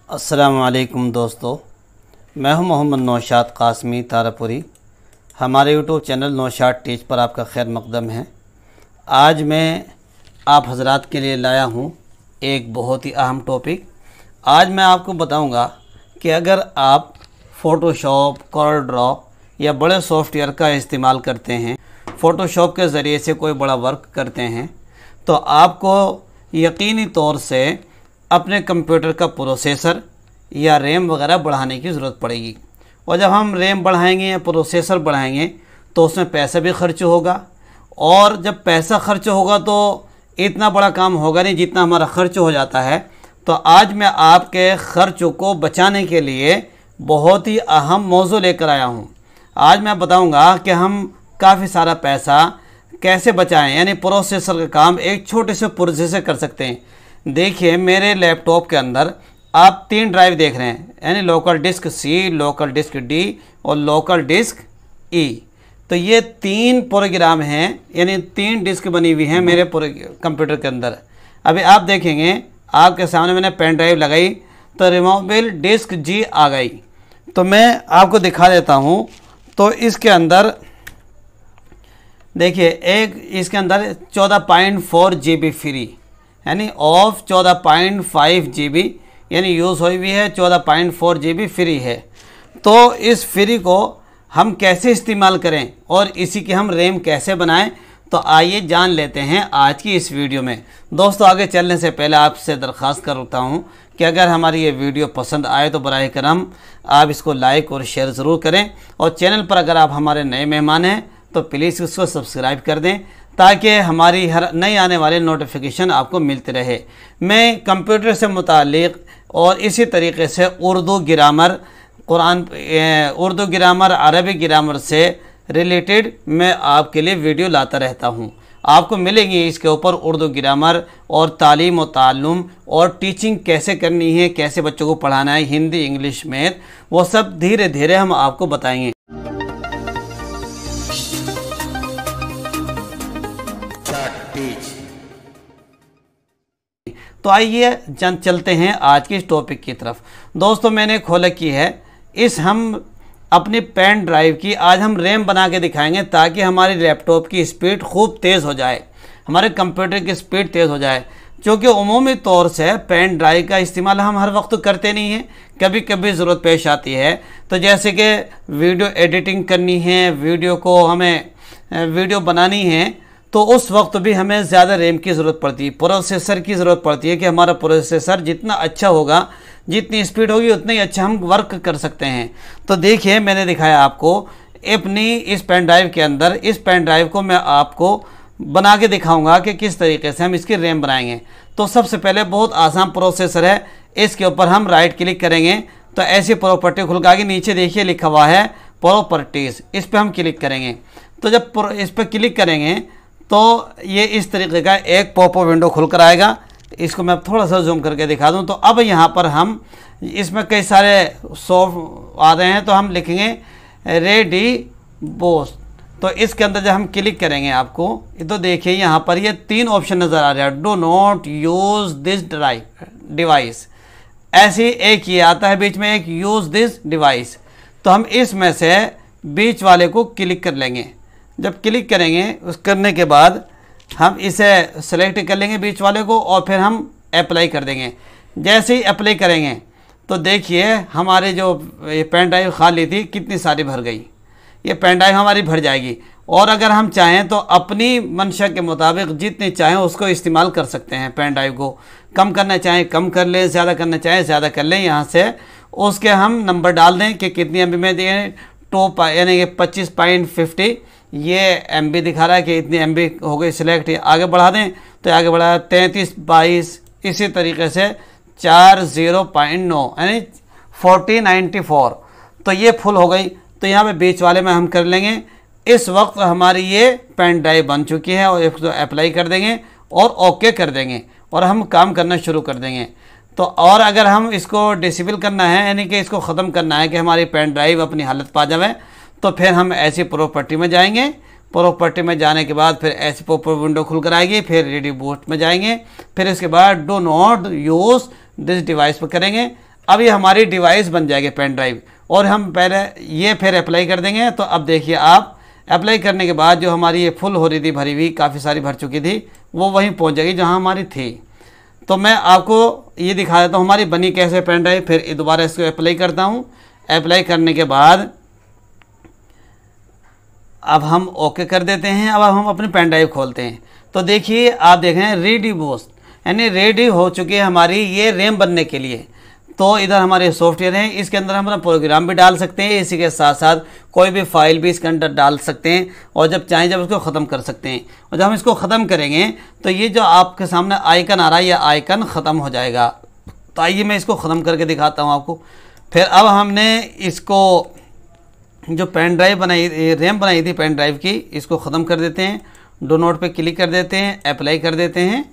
अस्सलामुअलैकुम दोस्तों, मैं हूं मोहम्मद नौशाद कासमी तारापुरी। हमारे यूट्यूब चैनल नौशाद टीच पर आपका खैर मकदम है। आज मैं आप हजरात के लिए लाया हूं एक बहुत ही अहम टॉपिक। आज मैं आपको बताऊंगा कि अगर आप फ़ोटोशॉप, कोरल ड्रॉ या बड़े सॉफ्टवेयर का इस्तेमाल करते हैं, फ़ोटोशॉप के ज़रिए से कोई बड़ा वर्क करते हैं, तो आपको यकीनी तौर से अपने कंप्यूटर का प्रोसेसर या रैम वगैरह बढ़ाने की ज़रूरत पड़ेगी। और जब हम रैम बढ़ाएंगे या प्रोसेसर बढ़ाएंगे तो उसमें पैसा भी खर्च होगा, और जब पैसा खर्च होगा तो इतना बड़ा काम होगा नहीं जितना हमारा खर्च हो जाता है। तो आज मैं आपके ख़र्चों को बचाने के लिए बहुत ही अहम मौजू लेकर आया हूँ। आज मैं बताऊँगा कि हम काफ़ी सारा पैसा कैसे बचाएं, यानी प्रोसेसर का काम एक छोटे से पुर्जे से कर सकते हैं। देखिए, मेरे लैपटॉप के अंदर आप 3 ड्राइव देख रहे हैं, यानी local disk C, local disk D और लोकल डिस्क ई। तो ये 3 प्रोग्राम हैं, यानी 3 डिस्क बनी हुई हैं मेरे कंप्यूटर के अंदर। अभी आप देखेंगे, आपके सामने मैंने पेन ड्राइव लगाई तो रिमूवेबल डिस्क जी आ गई। तो मैं आपको दिखा देता हूँ। तो इसके अंदर देखिए, एक इसके अंदर 14.4 GB फ्री, यानी ऑफ 14.5 GB, यानी यूज़ हुई भी है, 14.4 GB फ्री है। तो इस फ्री को हम कैसे इस्तेमाल करें और इसी की हम रैम कैसे बनाएं, तो आइए जान लेते हैं आज की इस वीडियो में। दोस्तों, आगे चलने से पहले आपसे दरख्वास्त करता हूं कि अगर हमारी ये वीडियो पसंद आए तो बराए करम आप इसको लाइक और शेयर ज़रूर करें, और चैनल पर अगर आप हमारे नए मेहमान हैं तो प्लीज़ उसको सब्सक्राइब कर दें ताकि हमारी हर नई आने वाले नोटिफिकेशन आपको मिलते रहे। मैं कंप्यूटर से मुतालिक और इसी तरीके से उर्दू ग्रामर, उर्दू ग्रामर, अरबी ग्रामर से रिलेटेड मैं आपके लिए वीडियो लाता रहता हूं। आपको मिलेंगी इसके ऊपर उर्दू ग्रामर और तालीम और ताल्लुम और टीचिंग कैसे करनी है, कैसे बच्चों को पढ़ाना है, हिंदी, इंग्लिश, मैथ, वो सब धीरे धीरे हम आपको बताएंगे। तो आइए चलते हैं आज के इस टॉपिक की तरफ। दोस्तों, मैंने खोल की है हम अपनी पेन ड्राइव की आज हम रैम बना के दिखाएंगे ताकि हमारी लैपटॉप की स्पीड खूब तेज़ हो जाए, हमारे कंप्यूटर की स्पीड तेज़ हो जाए। क्योंकि उमूमी तौर से पेन ड्राइव का इस्तेमाल हम हर वक्त करते नहीं हैं, कभी कभी ज़रूरत पेश आती है। तो जैसे कि वीडियो एडिटिंग करनी है, वीडियो को हमें वीडियो बनानी है, तो उस वक्त भी हमें ज़्यादा रैम की ज़रूरत पड़ती है, प्रोसेसर की ज़रूरत पड़ती है कि हमारा प्रोसेसर जितना अच्छा होगा, जितनी स्पीड होगी उतना ही अच्छा हम वर्क कर सकते हैं। तो देखिए, मैंने दिखाया आपको अपनी इस पेन ड्राइव के अंदर। इस पेन ड्राइव को मैं आपको बना के दिखाऊंगा कि किस तरीके से हम इसकी रैम बनाएंगे। तो सबसे पहले बहुत आसान प्रोसेसर है, इसके ऊपर हम राइट क्लिक करेंगे तो ऐसी प्रॉपर्टी खुल के नीचे देखिए लिखा हुआ है प्रॉपर्टीज़, इस पर हम क्लिक करेंगे। तो जब इस पर क्लिक करेंगे तो ये इस तरीके का एक पॉपअप विंडो खुलकर आएगा। इसको मैं थोड़ा सा जूम करके दिखा दूं। तो अब यहाँ पर हम इसमें कई सारे सॉफ्ट आ रहे हैं, तो हम लिखेंगे रेडी बोस। तो इसके अंदर जब हम क्लिक करेंगे आपको तो देखिए यहाँ पर ये 3 ऑप्शन नज़र आ रहा है। Do not use this device, ऐसी एक ये आता है बीच में, एक यूज़ दिस डिवाइस। तो हम इसमें से बीच वाले को क्लिक कर लेंगे। जब क्लिक करेंगे, उस करने के बाद हम इसे सेलेक्ट कर लेंगे बीच वाले को, और फिर हम अप्लाई कर देंगे। जैसे ही अप्लाई करेंगे तो देखिए हमारे जो ये पेन ड्राइव खाली थी कितनी सारी भर गई। ये पेन ड्राइव हमारी भर जाएगी, और अगर हम चाहें तो अपनी मंशा के मुताबिक जितनी चाहें उसको इस्तेमाल कर सकते हैं। पेन ड्राइव को कम करना चाहें कम कर लें, ज़्यादा करना चाहें ज़्यादा कर लें। यहाँ से उसके हम नंबर डाल दें कि कितनी एमबी में दिए, टॉप यानी कि 25.50 ये एमबी दिखा रहा है कि इतनी एमबी हो गई सिलेक्ट। आगे बढ़ा दें तो आगे बढ़ा 33/22, इसी तरीके से 40.9 यानी 4094। तो ये फुल हो गई। तो यहाँ पे बीच वाले में हम कर लेंगे। इस वक्त हमारी ये पेन ड्राइव बन चुकी है, और इसको अप्लाई कर देंगे और ओके कर देंगे, और हम काम करना शुरू कर देंगे। तो और अगर हम इसको डिसेबल करना है, यानी कि इसको ख़त्म करना है कि हमारी पेन ड्राइव अपनी हालत पा जाए, तो फिर हम ऐसी प्रॉपर्टी में जाएंगे। प्रॉपर्टी में जाने के बाद फिर ऐसी पॉपअप विंडो खुल कर आएगी, फिर रेडी बूट में जाएंगे, फिर इसके बाद do not use this device पर करेंगे। अब ये हमारी डिवाइस बन जाएगी पेन ड्राइव। और हम पहले ये फिर अप्लाई कर देंगे। तो अब देखिए आप अप्लाई करने के बाद जो हमारी ये फुल हो रही थी, भरी हुई, काफ़ी सारी भर चुकी थी, वो वहीं पहुंच जाएगी जहां हमारी थी। तो मैं आपको ये दिखा देता हूँ हमारी बनी कैसे पेन ड्राइव। फिर दोबारा इसको अप्लाई करता हूँ। अप्लाई करने के बाद अब हम ओके कर देते हैं। अब हम अपनी पेन ड्राइव खोलते हैं। तो देखिए आप देख रहे हैं रेडी बूस्ट, यानी रेडी हो चुकी है हमारी ये रैम बनने के लिए। तो इधर हमारे सॉफ्टवेयर हैं, इसके अंदर हम अपना प्रोग्राम भी डाल सकते हैं, इसी के साथ साथ कोई भी फाइल भी इसके अंदर डाल सकते हैं, और जब चाहें जब इसको ख़त्म कर सकते हैं। और जब हम इसको ख़त्म करेंगे तो ये जो आपके सामने आइकन आ रहा है, ये आइकन ख़त्म हो जाएगा। तो आइए मैं इसको ख़त्म करके दिखाता हूँ आपको। फिर अब हमने इसको जो पेन ड्राइव बनाई, रैम बनाई थी पेन ड्राइव की, इसको ख़त्म कर देते हैं। डो नोट पे क्लिक कर देते हैं, अप्लाई कर देते हैं,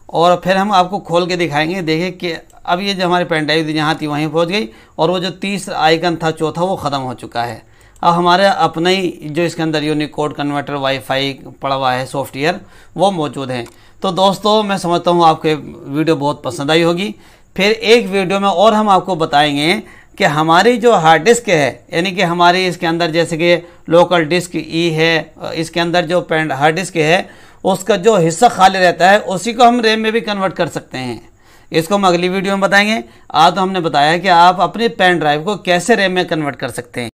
और फिर हम आपको खोल के दिखाएंगे। देखिए कि अब ये जो हमारी पेन ड्राइव जहाँ थी वहीं पहुँच गई, और वो जो तीसरा आइकन था चौथा, वो ख़त्म हो चुका है। अब हमारे अपना ही जो इसके अंदर यूनिकोड कन्वर्टर वाईफाई पड़ा हुआ है सॉफ्टवेयर, वो मौजूद है। तो दोस्तों मैं समझता हूँ आपको वीडियो बहुत पसंद आई होगी। फिर एक वीडियो में और हम आपको बताएंगे कि हमारी जो हार्ड डिस्क है, यानी कि हमारी इसके अंदर जैसे कि लोकल डिस्क ई है, इसके अंदर जो पेन हार्ड डिस्क है उसका जो हिस्सा खाली रहता है उसी को हम रैम में भी कन्वर्ट कर सकते हैं। इसको हम अगली वीडियो में बताएंगे। आज तो हमने बताया कि आप अपनी पेन ड्राइव को कैसे रैम में कन्वर्ट कर सकते हैं।